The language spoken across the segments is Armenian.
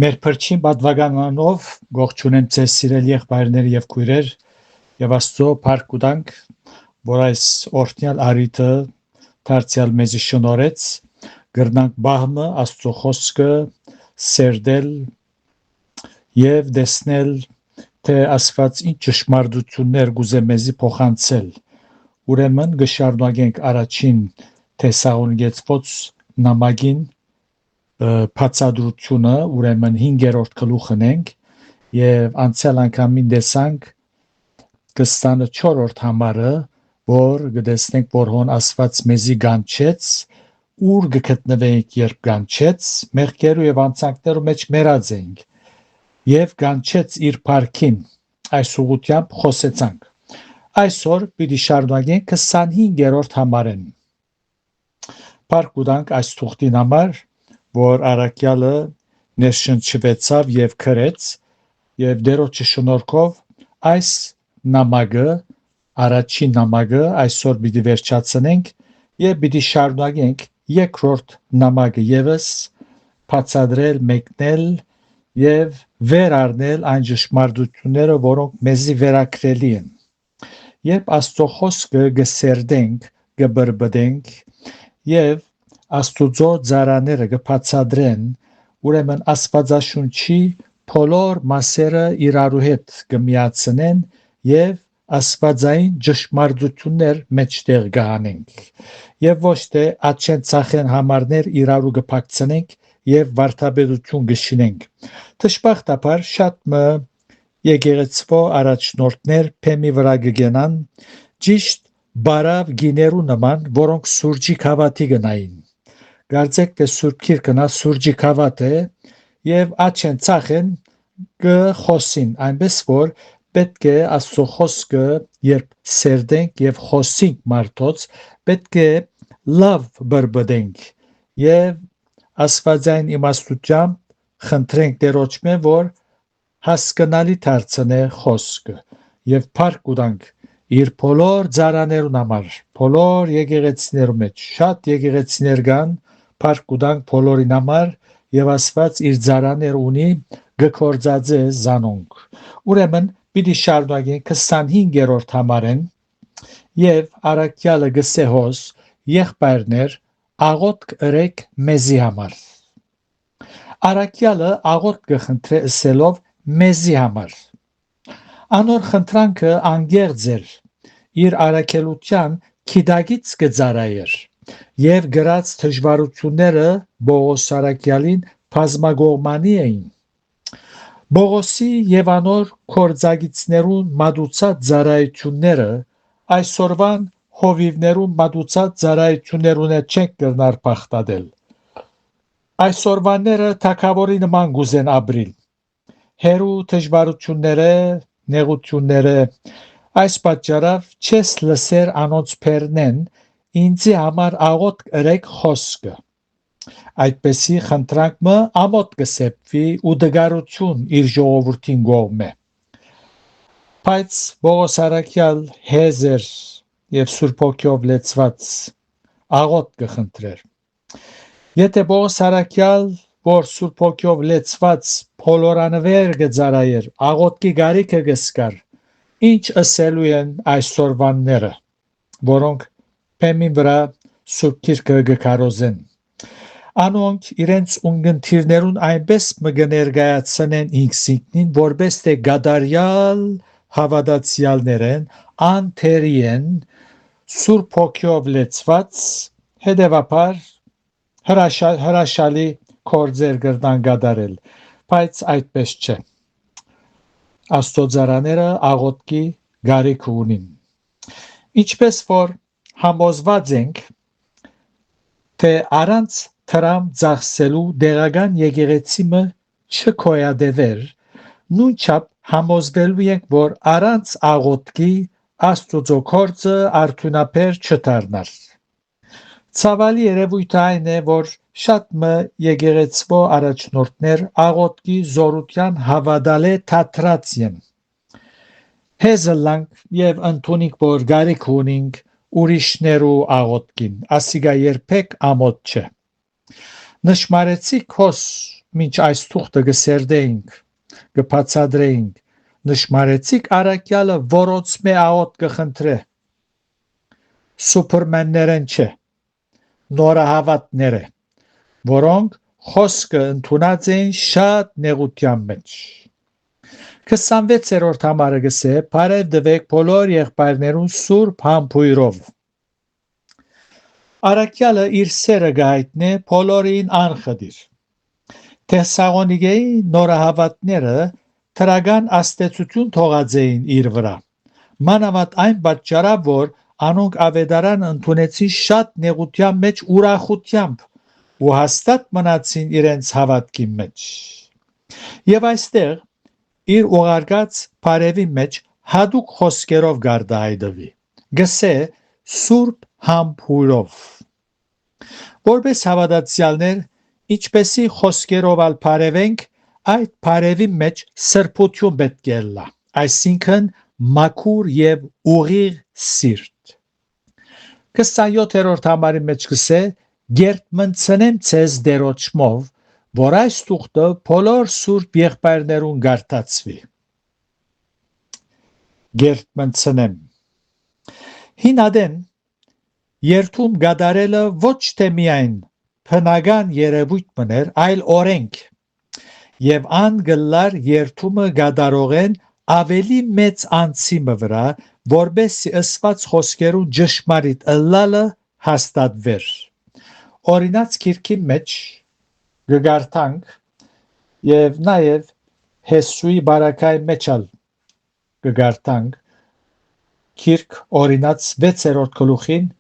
Մեր փրկին բադվագանանով ողջունեմ ձեզ սիրելի եղբայրներ եւ քույրեր եւ Աստծո փառք ուտանք, որ այս օրհնյալ առիթը դարձյալ մեզի շնորհեց գրնանք բահմը Աստծո խոսքը սերդել եւ դեսնել թե Աստված ինչ ճշմարտություններ գուզե մեզի փոխանցել։ Ուրեմն գշարունակենք առաջին Թեսաղոնիկեցոց նամակին բացադրությունը, ուրեմն 5-րդ գլուխն ենք եւ անցյալ անգամին տեսանք 24-րդ համարը, որ գտեսնենք որ հոն Աստված մեզի գանչեց, ուր գտնվենք երբ գանչեց, մեղքերու եւ անցանքներու մեջ մեռած ենք եւ գանչեց իր փառքին, այս ուղությամբ խոսեցանք։ Այսօր պիտի շարունակենք 25-րդ համարեն։ Փառք ուտանք այս թուղթին համար, որ առաքյալը ներշնչվեցավ եւ քրեց եւ դերոջի շնորհքով այս նամակը առաջին նամակը այսօր պիտի վերջացնենք եւ պիտի շարունակենք երկրորդ նամակը եւս բացադրել մեկնել եւ վերառնել այն ճշմարտությունները, որոնք մեզի վերակրելի են։ Երբ Աստծո խոսքը գսերդենք, գբրբդենք եւ Աստուծո ծառաները կբացադրեն, ուրեմն Աստվածաշունչի բոլոր մասերը իրարու հետ կմիացնեն եւ աստվածային ճշմարտություններ մեջտեղ կհանենք եւ ոչ թե աչեն ցախեն համարներ իրարու կփակցնենք եւ վարդապետություն կշինենք։ Դժբախտաբար շատ մը եկեղեցվո առաջնորդներ փեմի վրա կգենան ճիշտ բարավ գիներու նման, որոնք սուրճի քավաթի գնային։ Գարձեք թե Սուրբ Քիրքնա սուրճի քավաթ է եւ աչեն ցախեն կխոսին, այնպես որ պետք է Աստծո խոսքը երբ սերդենք եւ խոսենք մարդոց, պետք է լավ բրբդենք եւ աստվածային իմաստությամբ խնդրենք Տերոջմե, որ հասկանալի դարձնե խոսքը եւ փառք ուտանք իր բոլոր ծառաներուն համար, բոլոր եկեղեցիներու մեջ շատ եկեղեցիներ կան, փառք ուտանք բոլորին համար եւ Աստված իր ծառաներ ունի գկործածե զանոնք։ Ուրեմն պիտի շարունակենք 25-րդ համարեն եւ առաքյալը գսեհոս եղբայրներ աղոթք ըրեք մեզի համար։ Առաքյալը աղոթք կխնդրե ըսելով մեզի համար։ Անոր խնդրանքը անգերձ էր, իր առաքելության քիդագից կծարայր եւ գրած դժվարությունները Բողոս առաքյալին բազմագողմանի էին։ Բողոսի եւ անոր կորձագիցներուն մատուցած ծարայությունները այսօրվան հովիվներուն մատուցած ծարայություններուն չենք կրնար բախտադել։ Այսօրվանները թակավորի նման գուզեն ապրիլ։ Հերու դժվարությունները, նեղությունները, այս պատճառով չես լսեր անոնց փերնեն, ինձի համար աղոթք ըրեք խոսքը։ Այդպեսի խնդրանքը ամոթ կսեպվի ու դգարություն իր ժողովրդին գողմե։ Բայց Բողոս առաքյալ հեզեր եւ Սուրբ Հոգով լեցված աղոթք կխնդրեր։ Եթե Բողոս առաքյալ, որ Սուրբ Հոգով լեցված փոլորանվեր գծարայեր, աղոթքի գարիքը գսկար, ինչ ասելու են այսօրվանները, որոնք փեմին վրա Սուրբ Քիրքը գկարոզեն։ Անոնք իրենց ունգընթիրներուն այնպես մգներգայացնեն ինքսինքնին, որպես թե գադարյալ հավատացյալներեն, անթերիեն, Սուրբ Հոգով լեցված, հետևաբար հրաշալի կորձեր կրնան գադարել, բայց այդպես չէ։ Աստծո ծառաները աղոթքի գարիք ունին։ Ինչպես որ համոզված ենք, թե առանց թրամ ծախսելու դեղական եկեղեցիմը չկոյադևեր, նույնչափ համոզվելու ենք, որ առանց աղոթքի Աստուծո գործը արդյունաբեր չդառնար։ Ցավալի երևույթը այն է, որ շատ մը եկեղեցվո առաջնորդներ աղոթքի զորության հավատալե թատրած են։ Հեզլանք եւ ընդունիկ որ գարիք ունինք ուրիշներու աղոթքին, ասիգա երբեք ամոթ չէ։ Նշմարեցի քոս մինչ այս թուղթը գսերդեինք, գբացադրեինք, նշմարեցիք առակյալը որոցմե աղոտ կխնդրե, սուպերմեններեն չէ, նորահավատները, որոնք խոսքը ընդունած էին շատ նեղության մեջ։ 26-րդ համարը գսե, բարև դվեք բոլոր եղբայրներուն սուրբ համբույրով։ Առակյալը իր սերը գայտնե բոլորին անխդիր։ Թեսաղոնիկեի նորահավատները թրական աստեցություն թողած էին իր վրա։ Մանավանդ այն պատճառով, որ անոնք ավետարան ընդունեցին շատ նեղության մեջ ուրախությամբ ու հաստատ մնացին իրենց հավատքի մեջ։ Եվ այստեղ իր ուղարկած բարևի մեջ հadouk խոսքերով գարդայդվի։ Գսե սուրբ համբույրով։ Որպես հավատացյալներ, ինչպեսի խոսքերով ալ բարևենք, այդ բարևի մեջ սրբություն պետք է լա, այսինքն մաքուր եւ ուղիղ սիրտ։ 27-րդ համարի մեջ գսե գերտ մնցնեմ ցեզ դերոճմով, որ այս թուղթը բոլոր սուրբ եղբայրներուն գարտացվի։ Գերտ մնցնեմ։ Հինադեն երթում գադարելը ոչ թե միայն բնական երևույթ մներ, այլ օրենք, եւ ան գլար երթումը գադարողեն ավելի մեծ անցիմը վրա, որբեսի ըսված խոսքերու ճշմարիտ ըլլալը հաստատվեր։ Օրինաց քիրքի մեջ գգարտանք եւ նաեւ Հեսուի բարակայի մեջ ալ գգարտանք քիրք օրինաց 6-րդ գլուխին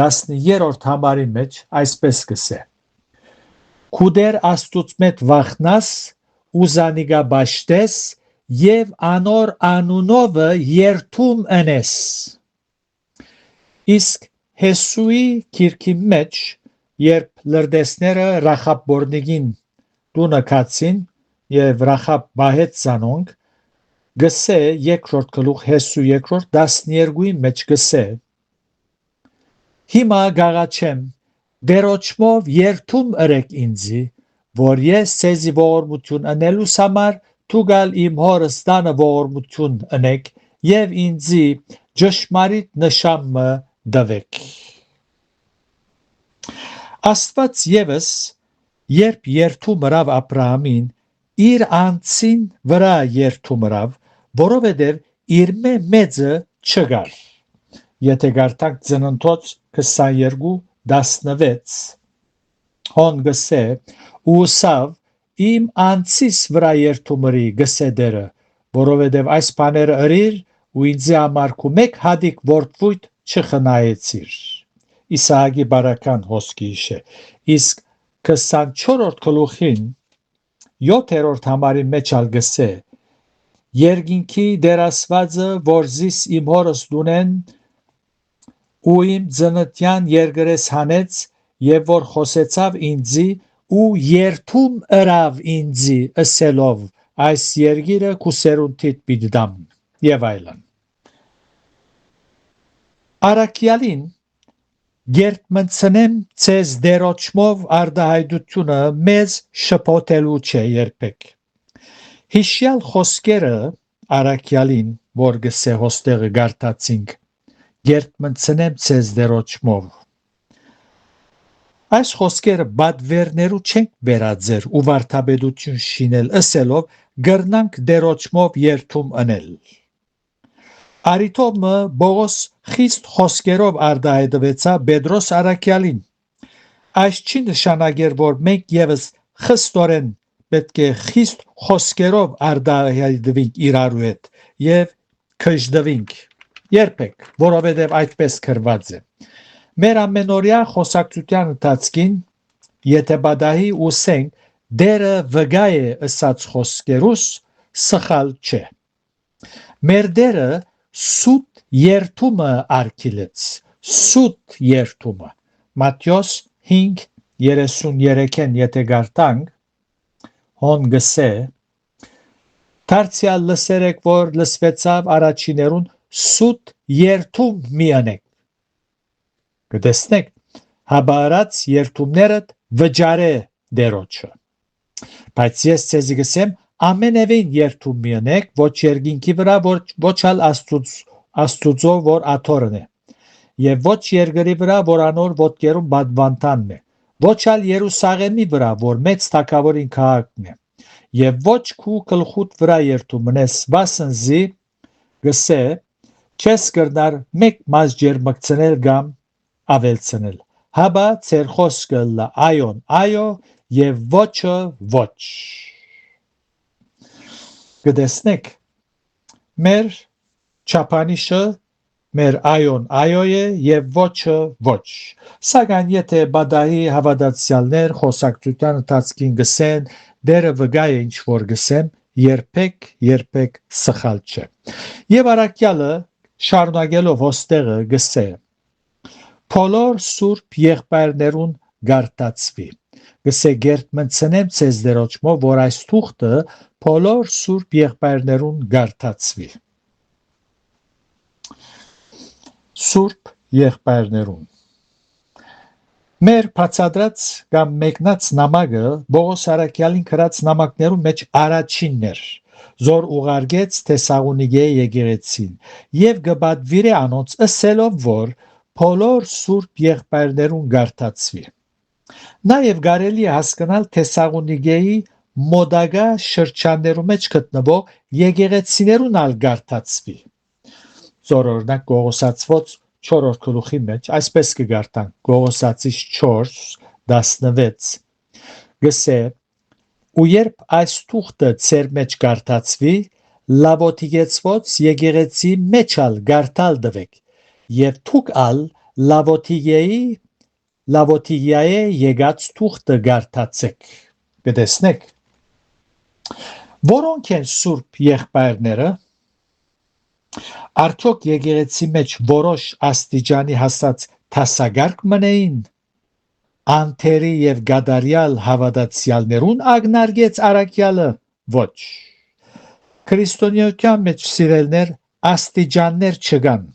10-րդ համարի մեջ այսպես գսե. Կուդեր աստուծմետ վախնաս ուզանիգա բաշտես եւ անոր անունովը երթում ընես։ Իսկ Հեսուի քիրքի մեջ երբ լրդեսները Ռախաբ բորնիգին տունը կացին եւ Ռախաբ բահեց զանոնք, գսե երկրորդ գլուխ Հեսու երկրորդ 12-ի մեջ գսե. Հիմա գաղաչեմ, դերոճմով երթում ըրեք ինձի, որ ես ցեզի ողորմություն անելուս համար թուգալ իմ հորս տանը ողորմություն անեք եւ ինձի ճշմարիտ նշանը դվեք։ Աստված եւս երբ երթում ըրավ Աբրահամին, իր անձին վրա երթում ըրավ, որովհետեւ իր մեծը չգար։ Եթե գարտանք Ծննդոց 22:16 հոն գսե ուսավ իմ անձիս վրա երթում ըրի գսե դերը, որովհետեւ այս բաները ըրիր ու ինձի համար քու մեկ հադիկ որդվույթ չխնայեցիր։ Իսահակի բարական հոսքի իշե։ Իսկ 24-րդ գլուխին 7-րդ համարի մեջ ալ գսե. Երգինքի դերասվածը, որ զիս իմ հորս դունեն ու իմ ծնտյան երգրես հանեց եւ որ խոսեցավ ինձի ու երթում ըրավ ինձի ըսելով այս երգիրը կուսերունթիդ պիտդամ եւ այլն։ Արաքյալին գերտ մնցնեմ ցեզ դերոճմով արդահայտությունը մեզ շփոթելու չէ երբեք։ Հիշյալ խոսքերը Արաքյալին, որ գսե հոստեղը գարտացինք, գերտ մնցնեմ ցեզ դերոճմով։ Այս խոսքերը բադվերներու չենք վերածեր ու վարդապետություն շինել ըսելով գրնանք դերոճմով երթում անել։ Արիթոմը Բողոս խիստ խոսքերով արդահայտվեցա Պետրոս Արաքյալին։ Այս չի նշանակեր, որ մենք եւս խստորեն պետք է խիստ խոսքերով արդահայտվենք իրարու հետ եւ քժդվենք։ Երբեք, որովհետեւ այդպես կրված է։ Մեր ամենօրյա խոսակցության ընթացքին, եթե բադահի ուսենք դերը վգա է ըսած խոսքերուս, սխալ չէ։ Մեր դերը սուտ երթումը արգիլեց, սուտ երթումը։ Մատթեոս 5:33-ին եթե գարտանք, հոն գսե, դարձյալ լսերեք, որ լսվեցավ առաջիներուն սուտ երթում մի անեք։ Կտեսնեք, հաբարած երթումներդ վճարե դերոճը։ Բայց ես ցեզի գսեմ ամենևին երթում միանեք ոչ երկինքի վրա ոչ ալ աստուծո որ աթորն է եւ ոչ երկրի վրա որ անոր ոտքերում բադվանտանն է ոչ ալ Երուսաղեմի վրա որ մեծ թագավորին քաղաքն է եւ ոչ քու գլխուտ վրա երթում մնես վասնզի գսե չես կրնար մեկ մազ ջերմկցնել կամ ավելցնել հաբա ծեր խոսքը լա այոն այո եւ ոչը ոչ գտեսնեք մեր չափանիշը մեր այոն այո է եւ ոչը ոչ սակայն եթե բադահի հավատացյալներ խոսակցության ընթացքին գսեն դերը վգա է ինչ որ գսեմ երբեք սխալ չէ եւ արաքյալը շարունակելով հոստեղը գսե բոլոր սուրբ եղբայրներուն գարտացվի գսե գերտ մնցնեմ ցեզ դերոճմով որ այս թուղթը բոլոր սուրբ եղբայրներուն գարտացվի Սուրբ եղբայրներուն Մեր բացադրած կամ մեկնած նամակը Բողոս Արաքյալին գրած նամակներուն մեջ առաջինն էր զոր ուղարկեց Թեսաղոնիկե եկեղեցին եւ գբադվիրե անոնց ըսելով որ բոլոր սուրբ եղբայրներուն գարտացվի նաեւ կարելի է հասկանալ Թեսաղոնիկեի մոդագա շրջաններու մեջ գտնվող եկեղեցիներուն ալ գարտացվի Զորօրինակ Գողոսացված 4-րդ գլուխի մեջ այսպես կգարտանք Գողոսացիս 4:16 գսե ու երբ այս թուղթը ծեր մեջ գարտացվի լավոթիգեցված եկեղեցի մեջ ալ գարտալ դվեք եւ թուք ալ լավոթիգիայի եկած թուղթը գարտացեք կտեսնեք որոնք են սուրբ եղբայրները Արդյոք եկեղեցի մեջ որոշ աստիճանի հասած տասագարկ մնեին անթերի եւ գադարյալ հավատացյալներուն ագնարգեց արաքյալը ոչ քրիստոնեության մեջ սիրելներ աստիճաններ չկան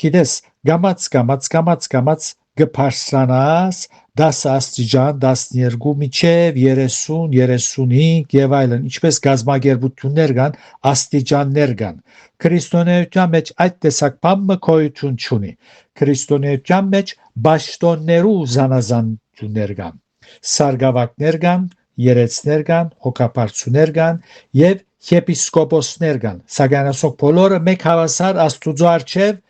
գիտես գամած գփարսանաս 10 աստիճան 12 միջև 30 35 եւ այլն ինչպես գազագերբություններ կան աստիճաններ կան քրիստոնեության մեջ այդ տեսակ բան մկոյություն չունի քրիստոնեության մեջ բաշտոններու զանազանություններ կան սարգավակներ կան երեցներ կան հոգապարծուներ կան եւ եպիսկոպոսներ կան սակայն ասոք բոլորը մեկ հավասար աստուծո արչեւ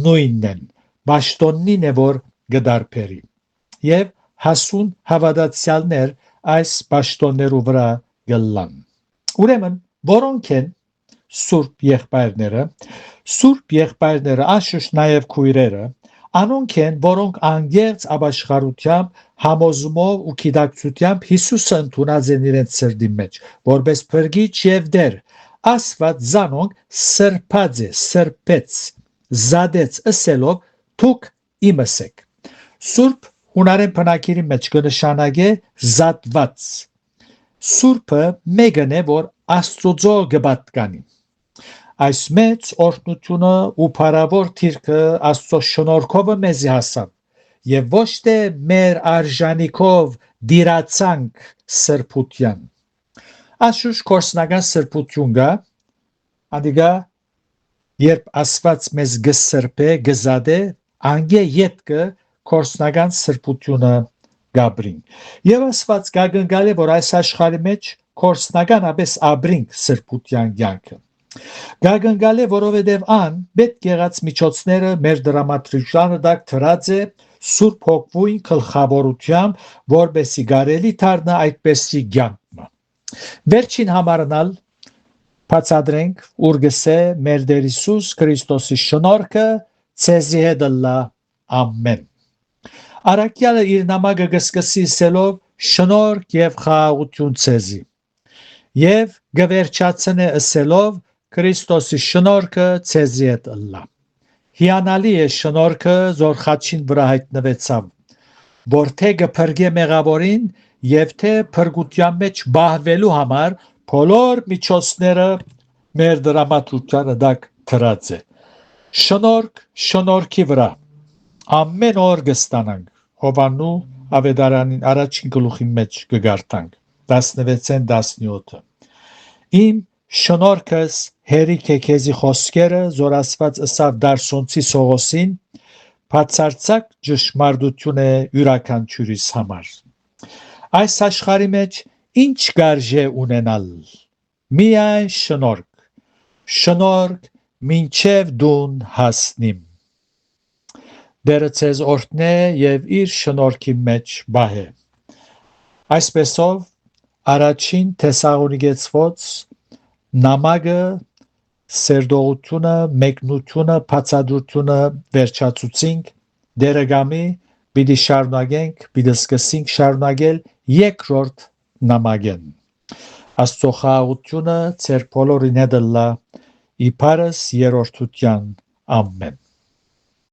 նույնն են բաշտոնին է որ գդարբերի եւ հասուն հավատացյալներ այս բաշտոններու վրա գլան ուրեմն որոնք են Սուրբ եղբայրները անշուշտ նաև քույրերը անոնք են որոնք անգերց ապաշխարությամբ համոզումով ու գիտակցությամբ Հիսուսը ընդունած են իրենց սրտի մեջ որպես փրկիչ եւ դեր Աստված զանոնք սրբեց զադեց ըսելով դուք իմս եք Սուրբ հունարեն բնակիրի մեջ կնշանակե զատված Սուրբը մեկն է որ Աստծո գբատկանի Այս մեծ օրհնությունը ու փառավոր թիրքը Աստծո շնորհքով մեզի հասավ եւ ոչ թե մեր արժանիքով դիրացանք սրբության Աշուշ կորսնական սրբություն կա ադիգա երբ Աստված մեզ գսրբե գզադե անգե յետքը կորսնական սրբությունը գաբրին եւ Աստված կագնգալ է որ այս աշխարհի մեջ կորսնականապես աբրինք սրբության կյանքը Գագնգալ է որովհետև ան պետք եղած միջոցները մեր դրամատրիչանը դակ թրած է Սուրբ Հոգվույն գլխավորությամբ որբեսի կարելի դառնա այդպեսի կյանքը Վերջին համարնալ բացադրենք ուրգսե մեր Տեր Հիսուս Քրիստոսի շնորհքը ցեզի հետ լա ամեն Արաքյալը իր նամակը գսկսի ասելով շնորհք եւ խաղաղություն ցեզի եւ գվերջացնե ասելով Քրիստոսի շնորհքը ցեզի հետ լա Հիանալի է շնորհքը զոր խաչին վրա հայտնվեցավ որ թե գփրկե մեղավորին եւ թե փրկության մեջ բահվելու համար բոլոր միջոցները մեր դրամատրությանը դակ թրած է շնորհք շնորհքի վրա ամեն օր կստանանք Հովաննու ավետարանին առաջին գլուխի մեջ կգարտանք 16-17 Իմ շնորհքս հերիք է քեզի խոսքերը զորացված ըսավ դարսոնցի Սողոսին բացարձակ ճշմարտություն է յուրաքանչյուրիս համար այս աշխարհի մեջ ինչ գարժե ունենալ միայն շնորհք մինչև դուն հասնիմ Դերը ցեզ օրհնե եւ իր շնորհքի մեջ բահե Այսպեսով առաջին Թեսաղոնիկեցվոց նամակը սերդողությունը մեկնությունը բացադրությունը վերջացուցինք դերը գամի պիտի շարունակենք պիտի սկսենք շարունակել երկրորդ նամակեն Աստծո խաղաղությունը ձեր բոլորին հետ լա իբարս երրորդության ամեն